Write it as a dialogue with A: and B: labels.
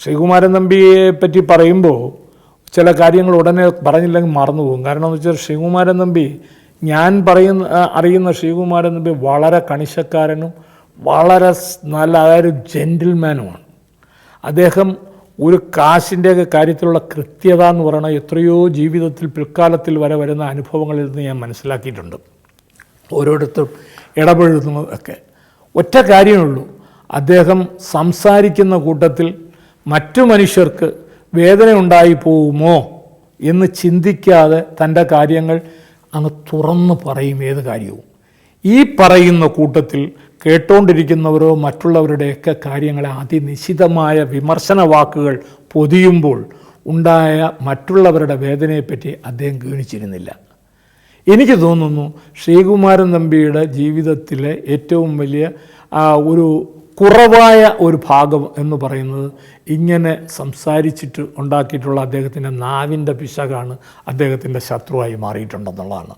A: ശ്രീകുമാരൻ തമ്പിയെ പറ്റി പറയുമ്പോൾ ചില കാര്യങ്ങൾ ഉടനെ പറഞ്ഞില്ലെങ്കിൽ മറന്നു പോകും. കാരണം എന്ന് വെച്ചാൽ ശ്രീകുമാരൻ തമ്പി, ഞാൻ അറിയുന്ന ശ്രീകുമാരൻ തമ്പി വളരെ കണിശക്കാരനും വളരെ നല്ല, അതായത് ജെൻറ്റിൽമാനുമാണ്. അദ്ദേഹം ഒരു കാശിൻ്റെയൊക്കെ കാര്യത്തിലുള്ള കൃത്യത എന്ന് പറയുന്നത് എത്രയോ ജീവിതത്തിൽ പിൽക്കാലത്തിൽ വരെ വരുന്ന അനുഭവങ്ങളിൽ നിന്ന് ഞാൻ മനസ്സിലാക്കിയിട്ടുണ്ട്. ഓരോരുത്തരും ഇടപെടുന്നതൊക്കെ ഒറ്റ കാര്യമുള്ളൂ, അദ്ദേഹം സംസാരിക്കുന്ന കൂട്ടത്തിൽ മറ്റു മനുഷ്യർക്ക് വേദന ഉണ്ടായി പോകുമോ എന്ന് ചിന്തിക്കാതെ തൻ്റെ കാര്യങ്ങൾ അങ്ങ് തുറന്നു പറയും. ഏത് കാര്യവും ഈ പറയുന്ന കൂട്ടത്തിൽ കേട്ടുകൊണ്ടിരിക്കുന്നവരോ മറ്റുള്ളവരുടെയൊക്കെ കാര്യങ്ങളെ അതിനിശിതമായ വിമർശന വാക്കുകൾ പൊതിയുമ്പോൾ ഉണ്ടായ മറ്റുള്ളവരുടെ വേദനയെപ്പറ്റി അദ്ദേഹം ഗൗനിച്ചിരുന്നില്ല. എനിക്ക് തോന്നുന്നു ശ്രീകുമാരൻ തമ്പിയുടെ ജീവിതത്തിലെ ഏറ്റവും വലിയ ഒരു കുറവായ ഒരു ഭാഗം എന്ന് പറയുന്നത് ഇങ്ങനെ സംസാരിച്ചിട്ട് ഉണ്ടാക്കിയിട്ടുള്ള അദ്ദേഹത്തിൻ്റെ നാവിൻ്റെ പിശകാണ് അദ്ദേഹത്തിൻ്റെ ശത്രുവായി മാറിയിട്ടുണ്ടെന്നുള്ളതാണ്.